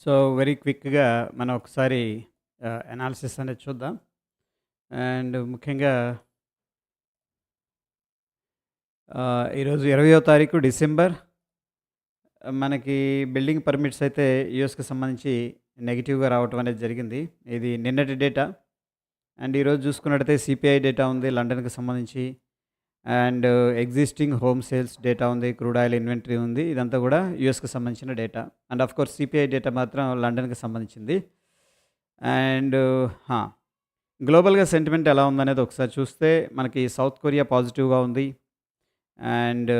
So, very క్విక్‌గా మనం ఒకసారి అనాలిసిస్ అనేది చూద్దాం. అండ్ ముఖ్యంగా ఈరోజు 20వ తారీఖు డిసెంబర్. మనకి బిల్డింగ్ పర్మిట్స్ అయితే యూఎస్‌కి సంబంధించి నెగెటివ్‌గా రావటం అనేది జరిగింది. ఇది నిన్నటి డేటా. అండ్ ఈరోజు చూసుకున్నట్టయితే సిపిఐ డేటా ఉంది లండన్‌కి సంబంధించి. And existing home sales data ఉంది. క్రూడ్ ఆయిల్ ఇన్వెంటరీ ఉంది. ఇదంతా కూడా యూఎస్‌కి సంబంధించిన data. And of course CPI data మాత్రం లండన్‌కి సంబంధించింది. అండ్ హా! గ్లోబల్‌గా సెంటిమెంట్ ఎలా ఉందనేది ఒకసారి చూస్తే మనకి సౌత్ కొరియా పాజిటివ్‌గా ఉంది. అండ్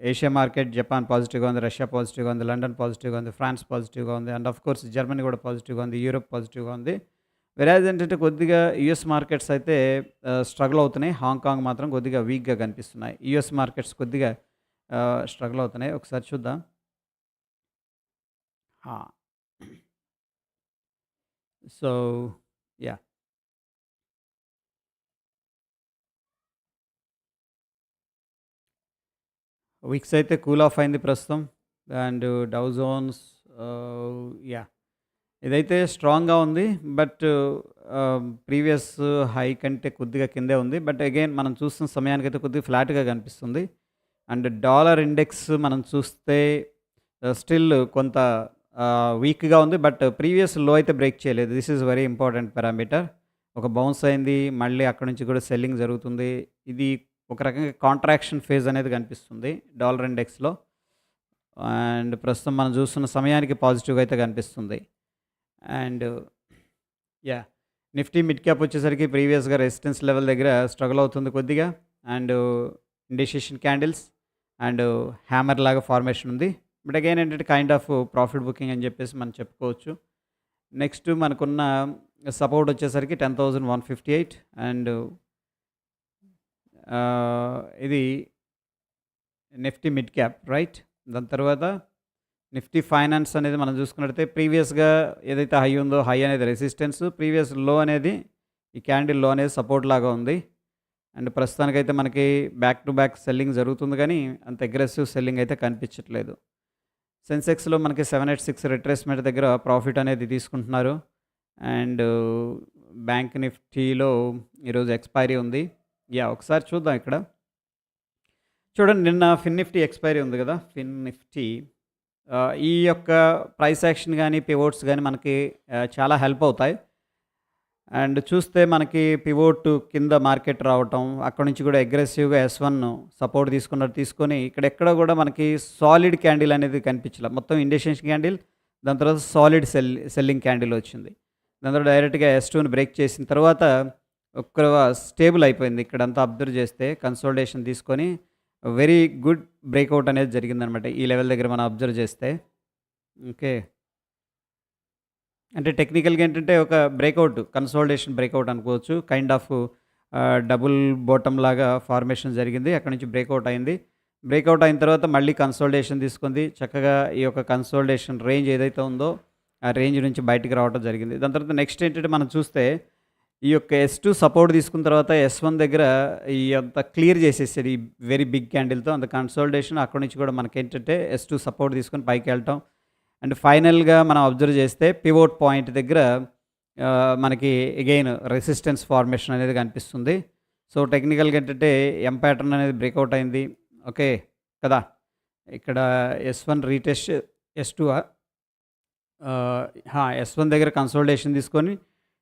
ఏషియా మార్కెట్ జపాన్ పాజిటివ్‌గా ఉంది. రష్యా పాజిటివ్‌గా ఉంది. లండన్ పాజిటివ్‌గా ఉంది. ఫ్రాన్స్ పాజిటివ్‌గా ఉంది. అండ్ ఆఫ్‌కోర్స్ జర్మనీ కూడా పాజిటివ్‌గా ఉంది. యూరోప్ పాజిటివ్‌గా ఉంది. వెరాజ్ ఏంటంటే కొద్దిగా యూఎస్ మార్కెట్స్ అయితే స్ట్రగుల్ అవుతున్నాయి. హాంకాంగ్ మాత్రం కొద్దిగా వీక్‌గా కనిపిస్తున్నాయి. యూఎస్ మార్కెట్స్ కొద్దిగా స్ట్రగుల్ అవుతున్నాయి. ఒకసారి చూద్దాం. ఆ! So, yeah! విక్స్ అయితే కూల్ ఆఫ్ అయింది ప్రస్తుతం. And Dow Jones yeah! ఇదైతే స్ట్రాంగ్‌గా ఉంది. బట్ ప్రీవియస్ హై కంటే కొద్దిగా కిందే ఉంది. బట్ అగైన్ మనం చూస్తున్న సమయానికైతే కొద్దిగా ఫ్లాట్‌గా కనిపిస్తుంది. అండ్ డాలర్ ఇండెక్స్ మనం చూస్తే స్టిల్ కొంత వీక్‌గా ఉంది. బట్ ప్రీవియస్ లో అయితే బ్రేక్ చేయలేదు. This is very important parameter. ఒక బౌన్స్ అయింది. మళ్ళీ అక్కడి నుంచి కూడా సెల్లింగ్ జరుగుతుంది. ఇది ఒక రకంగా కాంట్రాక్షన్ ఫేజ్ అనేది కనిపిస్తుంది డాలర్ ఇండెక్స్‌లో. అండ్ ప్రస్తుతం మనం చూస్తున్న సమయానికి పాజిటివ్‌గా అయితే కనిపిస్తుంది. And yeah! Nifty mid cap వచ్చేసరికి ప్రీవియస్‌గా రెసిస్టెన్స్ లెవెల్ దగ్గర స్ట్రగుల్ అవుతుంది కొద్దిగా. And indication candles and hammer లాగా ఫార్మేషన్ ఉంది. బట్ అగైన్ ఏంటంటే కైండ్ ఆఫ్ ప్రాఫిట్ బుకింగ్ అని చెప్పేసి మనం చెప్పుకోవచ్చు. నెక్స్ట్ మనకున్న సపోర్ట్ వచ్చేసరికి 10,158 అండ్ ఇది నిఫ్టీ మిడ్ క్యాప్ రైట్. దాని తర్వాత నిఫ్టీ ఫైనాన్స్ అనేది మనం చూసుకున్నట్టయితే ప్రీవియస్‌గా ఏదైతే హై ఉందో హై అనేది రెసిస్టెన్స్, ప్రీవియస్ లో అనేది ఈ క్యాండిల్ లో అనేది సపోర్ట్ లాగా ఉంది. అండ్ ప్రస్తుతానికైతే మనకి బ్యాక్ టు బ్యాక్ సెల్లింగ్ జరుగుతుంది కానీ అంత అగ్రెసివ్ సెల్లింగ్ అయితే కనిపించట్లేదు. సెన్సెక్స్‌లో మనకి 786 రిట్రేస్మెంట్ దగ్గర ప్రాఫిట్ అనేది తీసుకుంటున్నారు. అండ్ బ్యాంక్ నిఫ్టీలో ఈరోజు ఎక్స్‌పైరీ ఉంది. యాహ్! ఒకసారి చూద్దాం ఇక్కడ. చూడండి నిన్న ఫిన్ నిఫ్టీ ఎక్స్‌పైరీ ఉంది కదా! ఫిన్ నిఫ్టీ ఈ యొక్క ప్రైస్ యాక్షన్ గానీ, పివోట్స్ గానీ మనకి చాలా హెల్ప్ అవుతాయి. అండ్ చూస్తే మనకి పివోట్ కింద మార్కెట్ రావటం, అక్కడి నుంచి కూడా అగ్రెసివ్‌గా S1 సపోర్ట్ తీసుకొని ఇక్కడెక్కడ కూడా మనకి సాలిడ్ క్యాండిల్ అనేది కనిపించలే. మొత్తం ఇండికేషన్ క్యాండిల్, దాని తర్వాత సాలిడ్ సెల్లింగ్ క్యాండిల్ వచ్చింది. దాని తర్వాత డైరెక్ట్‌గా S2ని బ్రేక్ చేసిన తర్వాత ఒక స్టేబుల్ అయిపోయింది. ఇక్కడంతా అబ్జర్వ్ చేస్తే కన్సాలిడేషన్ తీసుకొని వెరీ గుడ్ బ్రేక్‌ఔట్ అనేది జరిగిందనమాట. ఈ లెవెల్ దగ్గర మనం అబ్జర్వ్ చేస్తే. ఓకే. అంటే టెక్నికల్‌గా ఏంటంటే ఒక బ్రేక్‌ఔట్, కన్సాలిడేషన్ బ్రేక్‌ఔట్ అనుకోవచ్చు. కైండ్ ఆఫ్ డబుల్ బాటమ్ లాగా ఫార్మేషన్ జరిగింది. అక్కడి నుంచి బ్రేక్‌ఔట్ అయింది. బ్రేక్‌ఔట్ అయిన తర్వాత మళ్ళీ కన్సాలిడేషన్ తీసుకుంది. చక్కగా ఈ యొక్క కన్సాలిడేషన్ రేంజ్ ఏదైతే ఉందో, ఆ రేంజ్ నుంచి బయటికి రావడం జరిగింది. దాని తర్వాత నెక్స్ట్ ఏంటంటే మనం చూస్తే ఈ యొక్క S2 సపోర్ట్ తీసుకున్న తర్వాత S1 దగ్గర ఈ అంత క్లియర్ చేసేసాడు ఈ వెరీ బిగ్ క్యాండిల్‌తో. అంత కన్సాలిడేషన్ అక్కడి నుంచి కూడా మనకేంటంటే S2 సపోర్ట్ తీసుకొని పైకెళ్ళటం. అండ్ ఫైనల్‌గా మనం అబ్జర్వ్ చేస్తే పివోట్ పాయింట్ దగ్గర మనకి అగైన్ రెసిస్టెన్స్ ఫార్మేషన్ అనేది కనిపిస్తుంది. సో, టెక్నికల్‌గా ఏంటంటే ఎం ప్యాటర్న్ అనేది బ్రేక్‌ఔట్ అయింది. ఓకే. కదా! ఇక్కడ S1 రీటెస్ట్ S2 S1 దగ్గర కన్సాలిడేషన్ తీసుకొని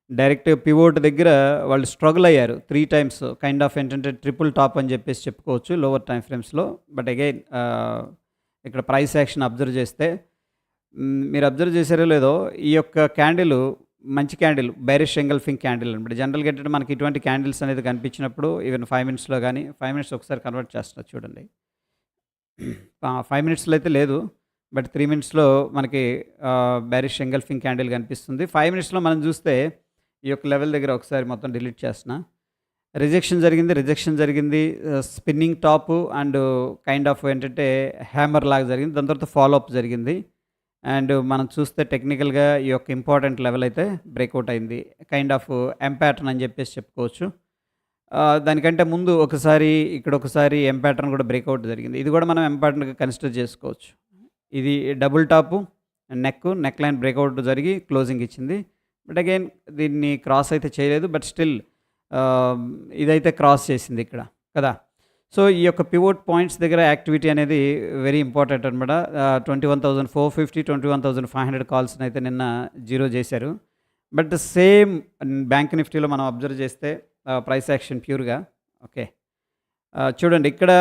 డైరెక్ట్ పివోట్ దగ్గర వాళ్ళు స్ట్రగుల్ అయ్యారు 3 టైమ్స్. కైండ్ ఆఫ్ ఏంటంటే ట్రిపుల్ టాప్ అని చెప్పేసి చెప్పుకోవచ్చు లోవర్ టైమ్ ఫ్రేమ్స్‌లో. బట్ అగైన్ ఇక్కడ ప్రైస్ యాక్షన్ అబ్జర్వ్ చేస్తే మీరు అబ్జర్వ్ చేశారో లేదో ఈ యొక్క క్యాండిల్ మంచి క్యాండిల్, బేరిష్ ఎంగల్ఫింగ్ క్యాండిల్ అనమాట. జనరల్‌గా ఏంటంటే మనకి ఇటువంటి క్యాండిల్స్ అనేది కనిపించినప్పుడు ఈవెన్ 5 మినిట్స్‌లో గానీ 5 మినిట్స్ ఒకసారి కన్వర్ట్ చేస్తున్నా చూడండి. 5 మినిట్స్‌లో అయితే లేదు. బట్ 3 మినిట్స్‌లో మనకి బేరిష్ ఎంగల్ఫింగ్ క్యాండిల్ కనిపిస్తుంది. 5 మినిట్స్‌లో మనం చూస్తే ఈ యొక్క లెవెల్ దగ్గర ఒకసారి మొత్తం డిలీట్ చేస్తున్నా. రిజెక్షన్ జరిగింది. Spinning top and kind of ఏంటంటే హ్యామర్ లాగా జరిగింది. దాని తర్వాత ఫాలో అప్ జరిగింది. అండ్ మనం చూస్తే టెక్నికల్‌గా ఈ యొక్క ఇంపార్టెంట్ లెవెల్ అయితే బ్రేక్‌ఔట్ అయింది. కైండ్ ఆఫ్ ఎం ప్యాటర్న్ అని చెప్పేసి చెప్పుకోవచ్చు. దానికంటే ముందు ఒకసారి ఎం ప్యాటర్న్ కూడా బ్రేక్‌ఔట్ జరిగింది. ఇది కూడా మనం ఎం ప్యాటర్న్‌గా కన్సిడర్ చేసుకోవచ్చు. ఇది double top neck line breakout జరిగి క్లోజింగ్ ఇచ్చింది. బట్ అగైన్ దీన్ని క్రాస్ అయితే చేయలేదు. బట్ స్టిల్ ఇదైతే క్రాస్ చేసింది ఇక్కడ కదా. సో ఈ యొక్క పివోట్ పాయింట్స్ దగ్గర యాక్టివిటీ అనేది వెరీ ఇంపార్టెంట్ అనమాట. 21,450 21,500 కాల్స్ని అయితే నిన్న జీరో చేశారు. బట్ సేమ్ బ్యాంక్ నిఫ్టీలో మనం అబ్జర్వ్ చేస్తే ప్రైస్ యాక్షన్ ప్యూర్గా ఓకే చూడండి ఇక్కడ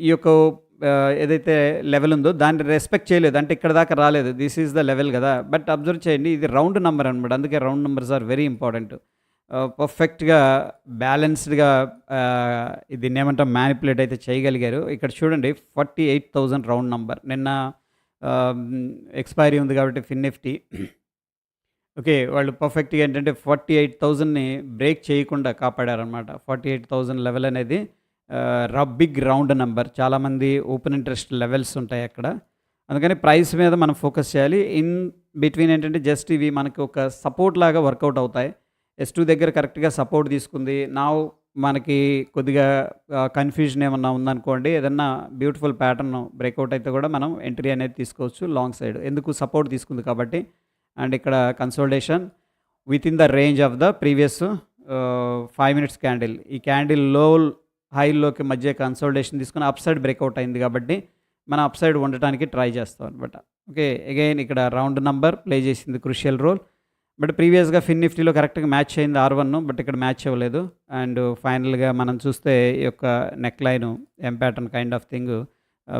ఈ యొక్క ఏదైతే లెవెల్ ఉందో దాన్ని రెస్పెక్ట్ చేయలేదు, అంటే ఇక్కడ దాకా రాలేదు. దిస్ ఈజ్ ద లెవెల్ కదా. బట్ అబ్జర్వ్ చేయండి, ఇది రౌండ్ నెంబర్ అనమాట. అందుకే round numbers are very important. పర్ఫెక్ట్గా బ్యాలెన్స్డ్గా దీన్ని ఏమంటాం మ్యానిపులేట్ అయితే చేయగలిగారు. ఇక్కడ చూడండి 48,000 రౌండ్ నెంబర్. నిన్న ఎక్స్పైరీ ఉంది కాబట్టి ఫిన్ నిఫ్టీ ఓకే వాళ్ళు పర్ఫెక్ట్గా ఏంటంటే 48,000ని బ్రేక్ చేయకుండా కాపాడారనమాట. 48,000 లెవెల్ అనేది బిగ్ రౌండ్ నెంబర్. చాలామంది ఓపెన్ ఇంట్రెస్ట్ లెవెల్స్ ఉంటాయి అక్కడ. అందుకని ప్రైస్ మీద మనం ఫోకస్ చేయాలి. ఇన్ బిట్వీన్ ఏంటంటే జస్ట్ ఇవి మనకి ఒక సపోర్ట్ లాగా వర్కౌట్ అవుతాయి. S2 దగ్గర కరెక్ట్గా సపోర్ట్ తీసుకుంది. నా మనకి కొద్దిగా కన్ఫ్యూజన్ ఏమన్నా ఉందనుకోండి, ఏదన్నా బ్యూటిఫుల్ ప్యాటర్న్ బ్రేక్అవుట్ అయితే కూడా మనం ఎంట్రీ అనేది తీసుకోవచ్చు లాంగ్ సైడ్. ఎందుకు సపోర్ట్ తీసుకుంది కాబట్టి. అండ్ ఇక్కడ consultation with in the range of the previous 5 minutes candle. ఈ క్యాండిల్ లో హైలోకి మధ్య కన్సోల్టేషన్ తీసుకుని అప్ సైడ్ బ్రేక్అవుట్ అయింది కాబట్టి మనం అప్ సైడ్ ఉండటానికి ట్రై చేస్తాం అనమాట. ఓకే అగైన్ ఇక్కడ రౌండ్ నెంబర్ ప్లే చేసింది క్రూషియల్ రోల్. బట్ ప్రీవియస్గా ఫిన్ నిఫ్టీలో కరెక్ట్గా మ్యాచ్ అయింది R1, బట్ ఇక్కడ మ్యాచ్ అవ్వలేదు. అండ్ ఫైనల్గా మనం చూస్తే ఈ యొక్క neck line M pattern kind of thing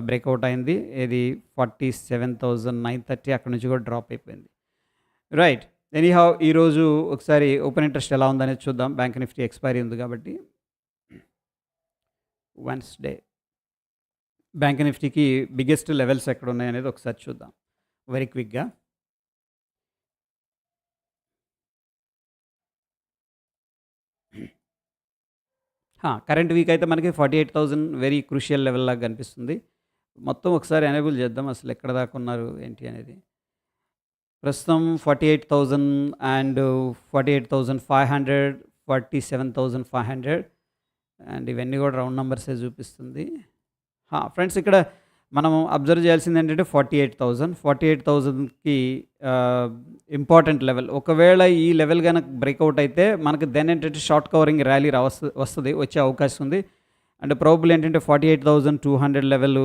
breakout అయింది. ఇది 47,930 అక్కడ నుంచి కూడా డ్రాప్ అయిపోయింది. రైట్ ఎనీహౌ ఈరోజు ఒకసారి ఓపెన్ ఇంట్రెస్ట్ ఎలా ఉందనేది చూద్దాం. బ్యాంక్ నిఫ్టీ ఎక్స్పైరీ ఉంది కాబట్టి వెన్స్డే బ్యాంక్ నిఫ్టీకి బిగ్గెస్ట్ లెవెల్స్ ఎక్కడ ఉన్నాయనేది ఒకసారి చూద్దాం వెరీ క్విక్గా. కరెంట్ వీక్ అయితే మనకి 48,000 వెరీ క్రూషియల్ లెవెల్ లాగా కనిపిస్తుంది. మొత్తం ఒకసారి ఎనేబుల్ చేద్దాం అసలు ఎక్కడ దాకా ఉన్నారు ఏంటి అనేది. ప్రస్తుతం 48,000 అండ్ 48,500 47,500 అండ్ ఇవన్నీ కూడా రౌండ్ నెంబర్సే చూపిస్తుంది. ఫ్రెండ్స్ ఇక్కడ మనం అబ్జర్వ్ చేయాల్సింది ఏంటంటే 48,000కి ఇంపార్టెంట్ లెవెల్. ఒకవేళ ఈ లెవెల్ కనుక బ్రేక్అవుట్ అయితే మనకు దెన్ ఏంటంటే షార్ట్ కవరింగ్ ర్యాలీ వస్తుంది, వచ్చే అవకాశం ఉంది. అండ్ ప్రాబబ్లీ ఏంటంటే 48,200 level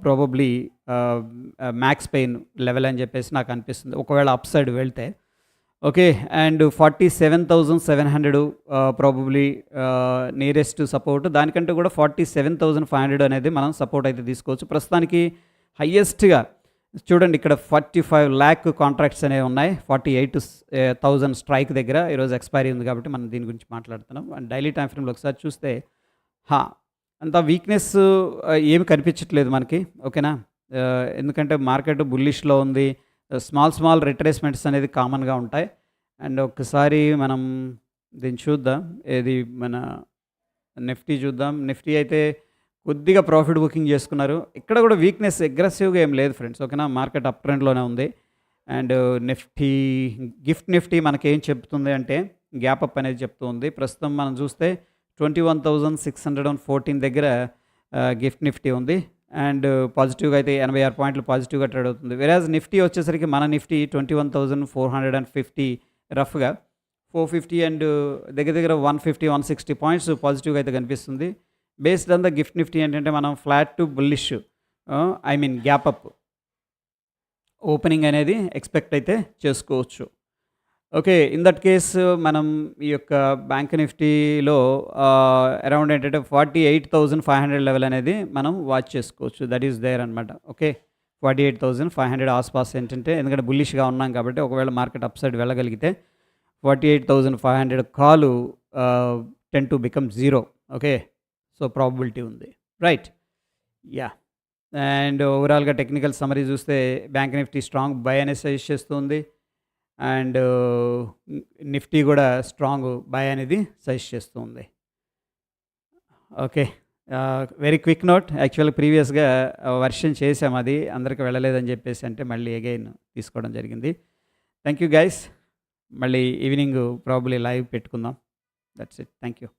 probably max pain level అని చెప్పేసి నాకు అనిపిస్తుంది ఒకవేళ అప్ సైడ్ వెళ్తే. Okay and 47,700 probably nearest support. దానికంటే కూడా 47,500 అనేది మనం సపోర్ట్ అయితే తీసుకోవచ్చు. ప్రస్తుతానికి హయ్యెస్ట్గా చూడండి ఇక్కడ 45 lakh కాంట్రాక్ట్స్ అనేవి ఉన్నాయి. 48,000 స్ట్రైక్ దగ్గర ఈరోజు ఎక్స్పైరీ ఉంది కాబట్టి మనం దీని గురించి మాట్లాడుతున్నాం. అండ్ డైలీ టైం ఫ్రేమ్లో ఒకసారి చూస్తే అంత వీక్నెస్ ఏమి కనిపించట్లేదు మనకి. ఓకేనా ఎందుకంటే మార్కెట్ బుల్లిష్లో ఉంది. స్మాల్ రిట్రేస్మెంట్స్ అనేది కామన్గా ఉంటాయి. అండ్ ఒకసారి మనం దీన్ని చూద్దాం, ఏది మన నిఫ్టీ చూద్దాం. నిఫ్టీ అయితే కొద్దిగా ప్రాఫిట్ బుకింగ్ చేసుకున్నారు. ఇక్కడ కూడా వీక్నెస్ అగ్రెసివ్గా ఏం లేదు ఫ్రెండ్స్. ఓకేనా మార్కెట్ అప్ ట్రెండ్లోనే ఉంది. అండ్ గిఫ్ట్ నిఫ్టీ మనకేం చెప్తుంది అంటే గ్యాప్ అప్ అనేది చెప్తూ ఉంది. ప్రస్తుతం మనం చూస్తే 21,614 దగ్గర గిఫ్ట్ నిఫ్టీ ఉంది. అండ్ పాజిటివ్గా అయితే 86 పాయింట్లు పాజిటివ్గా ట్రేడ్ అవుతుంది. వెరాజ్ నిఫ్టీ వచ్చేసరికి మన నిఫ్టీ 21,450 రఫ్గా 450 అండ్ దగ్గర 150-160 పాయింట్స్ పాజిటివ్గా అయితే కనిపిస్తుంది. Based on the gift Nifty ఏంటంటే మనం flat to bullish gap up opening అనేది ఎక్స్పెక్ట్ అయితే చేసుకోవచ్చు. ఓకే ఇన్ దట్ కేస్ మనం ఈ యొక్క బ్యాంక్ నిఫ్టీలో అరౌండ్ ఏంటంటే 48,500 లెవెల్ అనేది మనం వాచ్ చేసుకోవచ్చు. దట్ ఈస్ దేర్ అనమాట. ఓకే 48,500 ఆస్పాస్ ఏంటంటే ఎందుకంటే బుల్లిష్గా ఉన్నాం కాబట్టి ఒకవేళ మార్కెట్ అప్ సైడ్ వెళ్ళగలిగితే 48,500 కాలు 10 to become 0. Okay so probability ఉంది రైట్ యా. అండ్ ఓవరాల్గా టెక్నికల్ సమరీ చూస్తే బ్యాంక్ నిఫ్టీ స్ట్రాంగ్ బై అనేది సజెస్ట్ చేస్తుంది. అండ్ నిఫ్టీ కూడా స్ట్రాంగ్ బై అనేది సజెస్ట్ చేస్తుంది. ఓకే వెరీ క్విక్ నోట్, యాక్చువల్గా ప్రీవియస్గా వర్షన్ చేసాం, అది అందరికి వెళ్ళలేదని చెప్పేసి అంటే మళ్ళీ అగైన్ తీసుకోవడం జరిగింది. Thank you guys. మళ్ళీ ఈవినింగ్ ప్రాబబ్లీ లైవ్ పెట్టుకుందాం. That's it. Thank you.